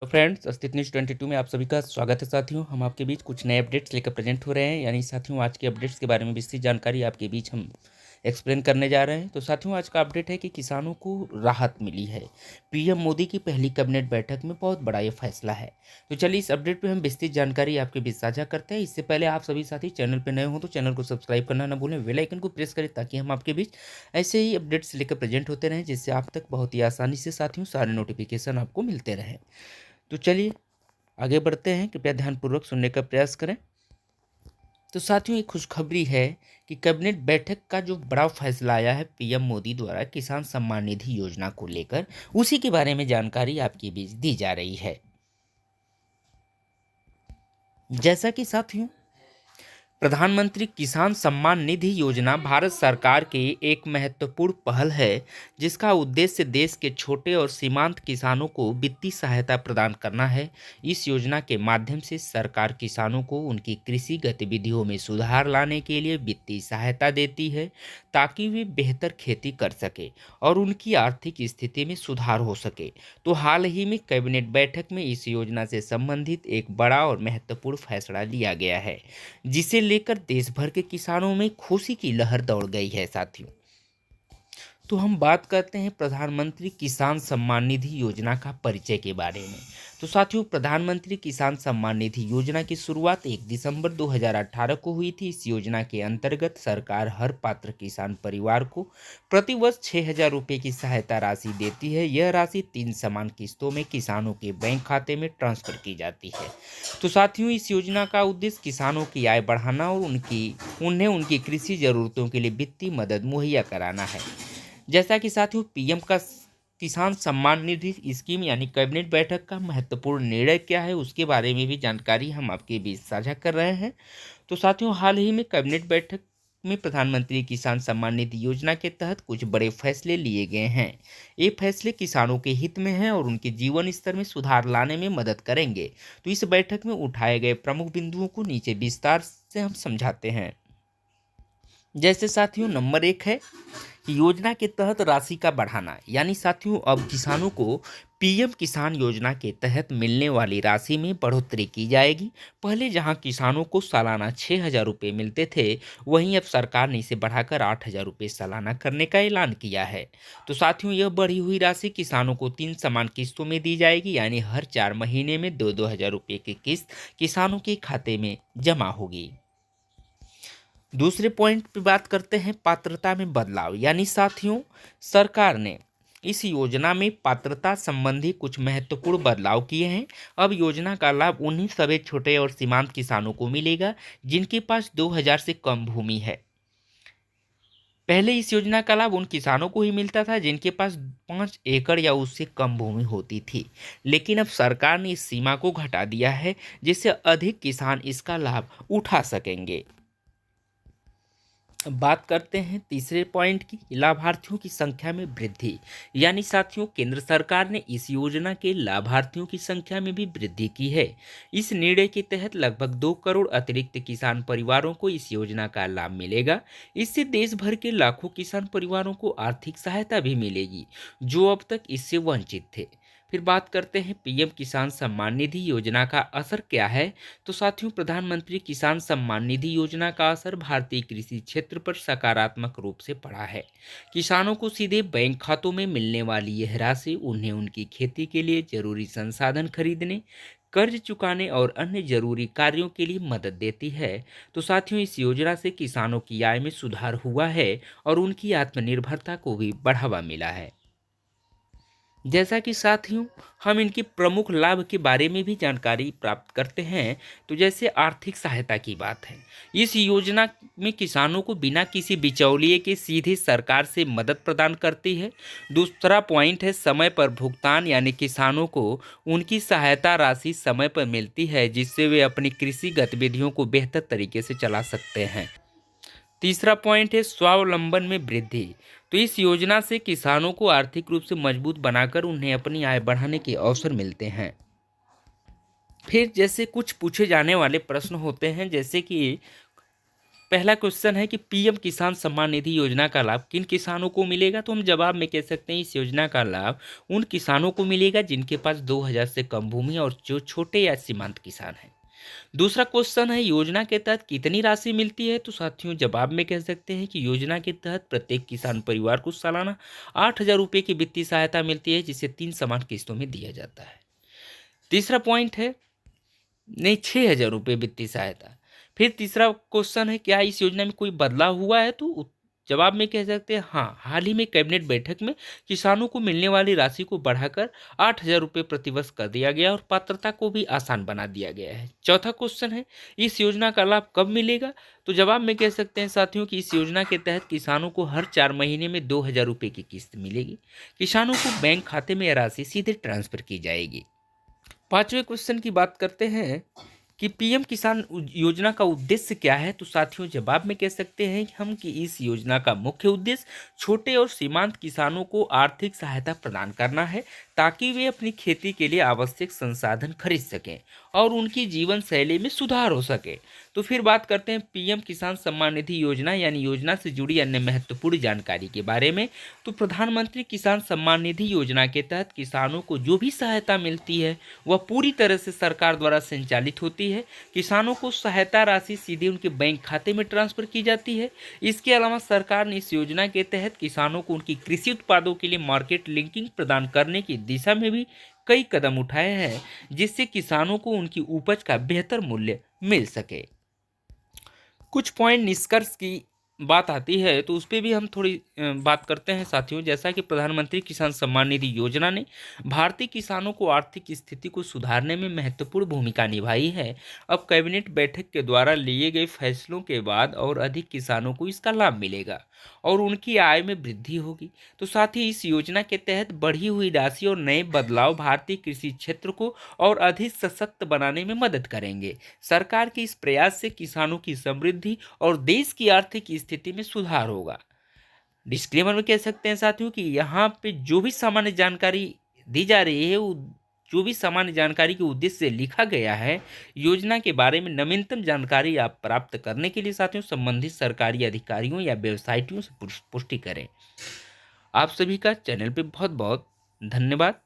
तो फ्रेंड्स, अस्तित्व न्यूज़ 22 में आप सभी का स्वागत है। साथियों, हम आपके बीच कुछ नए अपडेट्स लेकर प्रेजेंट हो रहे हैं। यानी साथियों, आज के अपडेट्स के बारे में विस्तृत जानकारी आपके बीच हम एक्सप्लेन करने जा रहे हैं। तो साथियों, आज का अपडेट है कि किसानों को राहत मिली है। पीएम मोदी की पहली कैबिनेट बैठक में बहुत बड़ा ये फैसला है। तो चलिए, इस अपडेट पे हम विस्तृत जानकारी आपके बीच साझा करते हैं। इससे पहले आप सभी साथी चैनल पर नए हो तो चैनल को सब्सक्राइब करना ना भूलें, बेल आइकन को प्रेस करें ताकि हम आपके बीच ऐसे ही अपडेट्स लेकर प्रेजेंट होते रहें, जिससे आप तक बहुत ही आसानी से साथियों सारे नोटिफिकेशन आपको मिलते रहें। तो चलिए आगे बढ़ते हैं। कृपया ध्यानपूर्वक सुनने का प्रयास करें। तो साथियों, एक खुशखबरी है कि कैबिनेट बैठक का जो बड़ा फैसला आया है पीएम मोदी द्वारा किसान सम्मान निधि योजना को लेकर, उसी के बारे में जानकारी आपके बीच दी जा रही है। जैसा कि साथियों, प्रधानमंत्री किसान सम्मान निधि योजना भारत सरकार की एक महत्वपूर्ण पहल है, जिसका उद्देश्य देश के छोटे और सीमांत किसानों को वित्तीय सहायता प्रदान करना है। इस योजना के माध्यम से सरकार किसानों को उनकी कृषि गतिविधियों में सुधार लाने के लिए वित्तीय सहायता देती है, ताकि वे बेहतर खेती कर सके और उनकी आर्थिक स्थिति में सुधार हो सके। तो हाल ही में कैबिनेट बैठक में इस योजना से संबंधित एक बड़ा और महत्वपूर्ण फैसला लिया गया है, जिसे लेकर देश भर के किसानों में खुशी की लहर दौड़ गई है। साथियों, तो हम बात करते हैं प्रधानमंत्री किसान सम्मान निधि योजना का परिचय के बारे में। तो साथियों, प्रधानमंत्री किसान सम्मान निधि योजना की शुरुआत 1 दिसंबर 2018 को हुई थी। इस योजना के अंतर्गत सरकार हर पात्र किसान परिवार को प्रतिवर्ष 6,000 रुपये की सहायता राशि देती है। यह राशि 3 समान किस्तों में किसानों के बैंक खाते में ट्रांसफर की जाती है। तो साथियों, इस योजना का उद्देश्य किसानों की आय बढ़ाना और उन्हें उनकी कृषि जरूरतों के लिए वित्तीय मदद मुहैया कराना है। जैसा कि साथियों, पीएम का किसान सम्मान निधि स्कीम यानी कैबिनेट बैठक का महत्वपूर्ण निर्णय क्या है, उसके बारे में भी जानकारी हम आपके बीच साझा कर रहे हैं। तो साथियों, हाल ही में कैबिनेट बैठक में प्रधानमंत्री किसान सम्मान निधि योजना के तहत कुछ बड़े फैसले लिए गए हैं। ये फैसले किसानों के हित में हैं और उनके जीवन स्तर में सुधार लाने में मदद करेंगे। तो इस बैठक में उठाए गए प्रमुख बिंदुओं को नीचे विस्तार से हम समझाते हैं। जैसे साथियों, नंबर 1 है योजना के तहत राशि का बढ़ाना। यानी साथियों, अब किसानों को पीएम किसान योजना के तहत मिलने वाली राशि में बढ़ोतरी की जाएगी। पहले जहां किसानों को सालाना 6,000 रुपये मिलते थे, वहीं अब सरकार ने इसे बढ़ाकर 8,000 रुपये सालाना करने का ऐलान किया है। तो साथियों, यह बढ़ी हुई राशि किसानों को 3 समान किस्तों में दी जाएगी। यानी हर 4 महीने में 2-2 हज़ार रुपये की किस्त किसानों के खाते में जमा होगी। दूसरे पॉइंट पे बात करते हैं पात्रता में बदलाव। यानी साथियों, सरकार ने इस योजना में पात्रता संबंधी कुछ महत्वपूर्ण बदलाव किए हैं। अब योजना का लाभ उन्हीं सभी छोटे और सीमांत किसानों को मिलेगा जिनके पास 2,000 से कम भूमि है। पहले इस योजना का लाभ उन किसानों को ही मिलता था जिनके पास 5 एकड़ या उससे कम भूमि होती थी, लेकिन अब सरकार ने इस सीमा को घटा दिया है, जिससे अधिक किसान इसका लाभ उठा सकेंगे। अब बात करते हैं तीसरे पॉइंट की, लाभार्थियों की संख्या में वृद्धि। यानी साथियों, केंद्र सरकार ने इस योजना के लाभार्थियों की संख्या में भी वृद्धि की है। इस निर्णय के तहत लगभग 2 करोड़ अतिरिक्त किसान परिवारों को इस योजना का लाभ मिलेगा। इससे देश भर के लाखों किसान परिवारों को आर्थिक सहायता भी मिलेगी, जो अब तक इससे वंचित थे। फिर बात करते हैं पीएम किसान सम्मान निधि योजना का असर क्या है। तो साथियों, प्रधानमंत्री किसान सम्मान निधि योजना का असर भारतीय कृषि क्षेत्र पर सकारात्मक रूप से पड़ा है। किसानों को सीधे बैंक खातों में मिलने वाली यह राशि उन्हें उनकी खेती के लिए जरूरी संसाधन खरीदने, कर्ज चुकाने और अन्य जरूरी कार्यों के लिए मदद देती है। तो साथियों, इस योजना से किसानों की आय में सुधार हुआ है और उनकी आत्मनिर्भरता को भी बढ़ावा मिला है। जैसा कि साथियों, हम इनके प्रमुख लाभ के बारे में भी जानकारी प्राप्त करते हैं। तो जैसे आर्थिक सहायता की बात है, इस योजना में किसानों को बिना किसी बिचौलिए के सीधे सरकार से मदद प्रदान करती है। दूसरा पॉइंट है समय पर भुगतान। यानी किसानों को उनकी सहायता राशि समय पर मिलती है, जिससे वे अपनी कृषि गतिविधियों को बेहतर तरीके से चला सकते हैं। तीसरा पॉइंट है स्वावलंबन में वृद्धि। तो इस योजना से किसानों को आर्थिक रूप से मजबूत बनाकर उन्हें अपनी आय बढ़ाने के अवसर मिलते हैं। फिर जैसे कुछ पूछे जाने वाले प्रश्न होते हैं, जैसे कि पहला क्वेश्चन है कि पीएम किसान सम्मान निधि योजना का लाभ किन किसानों को मिलेगा, तो हम जवाब में कह सकते हैं इस योजना का लाभ उन किसानों को मिलेगा जिनके पास 2000 से कम भूमि और जो छोटे या सीमांत किसान हैं। दूसरा क्वेश्चन है योजना के तहत कितनी राशि मिलती है, तो साथियों जवाब में कह सकते हैं कि योजना के तहत प्रत्येक किसान परिवार को सालाना 8,000 रुपये की वित्तीय सहायता मिलती है, जिसे 3 समान किस्तों में दिया जाता है। तीसरा पॉइंट है नहीं 6,000 रुपये वित्तीय सहायता। फिर तीसरा क्वेश्चन है क्या इस योजना में कोई बदलाव हुआ है, तो जवाब में कह सकते हैं हाँ, हाल ही में कैबिनेट बैठक में किसानों को मिलने वाली राशि को बढ़ाकर 8,000 रुपये प्रतिवर्ष कर दिया गया और पात्रता को भी आसान बना दिया गया है। चौथा क्वेश्चन है इस योजना का लाभ कब मिलेगा, तो जवाब में कह सकते हैं साथियों कि इस योजना के तहत किसानों को हर 4 महीने में 2,000 रुपये की किस्त मिलेगी। किसानों को बैंक खाते में यह राशि सीधे ट्रांसफर की जाएगी। पांचवें क्वेश्चन की बात करते हैं कि पीएम किसान योजना का उद्देश्य क्या है, तो साथियों जवाब में कह सकते हैं कि हम कि इस योजना का मुख्य उद्देश्य छोटे और सीमांत किसानों को आर्थिक सहायता प्रदान करना है, ताकि वे अपनी खेती के लिए आवश्यक संसाधन खरीद सकें और उनकी जीवन शैली में सुधार हो सके। तो फिर बात करते हैं पीएम किसान सम्मान निधि योजना यानी योजना से जुड़ी अन्य महत्वपूर्ण जानकारी के बारे में। तो प्रधानमंत्री किसान सम्मान निधि योजना के तहत किसानों को जो भी सहायता मिलती है वह पूरी तरह से सरकार द्वारा संचालित होती है। किसानों को सहायता राशि सीधे उनके बैंक खाते में ट्रांसफर की जाती है। इसके अलावा सरकार ने इस योजना के तहत किसानों को उनकी कृषि उत्पादों के लिए मार्केट लिंकिंग प्रदान करने की दिशा में भी कई कदम उठाए हैं, जिससे किसानों को उनकी उपज का बेहतर मूल्य मिल सके। कुछ पॉइंट निष्कर्ष की बात आती है तो उस पर भी हम थोड़ी बात करते हैं साथियों। जैसा कि प्रधानमंत्री किसान सम्मान निधि योजना ने भारतीय किसानों को आर्थिक स्थिति को सुधारने में महत्वपूर्ण भूमिका निभाई है। अब कैबिनेट बैठक के द्वारा लिए गए फैसलों के बाद और अधिक किसानों को इसका लाभ मिलेगा और उनकी आय में वृद्धि होगी। तो साथ ही इस योजना के तहत बढ़ी हुई राशि और नए बदलाव भारतीय कृषि क्षेत्र को और अधिक सशक्त बनाने में मदद करेंगे। सरकार के इस प्रयास से किसानों की समृद्धि और देश की आर्थिक स्थिति में सुधार होगा। डिस्क्लेमर में कह सकते हैं साथियों कि यहाँ पे जो भी सामान्य जानकारी दी जा रही है वो जो भी सामान्य जानकारी के उद्देश्य से लिखा गया है। योजना के बारे में नवीनतम जानकारी आप प्राप्त करने के लिए साथियों संबंधित सरकारी अधिकारियों या वेबसाइटों से पुष्टि करें। आप सभी का चैनल पे बहुत बहुत धन्यवाद।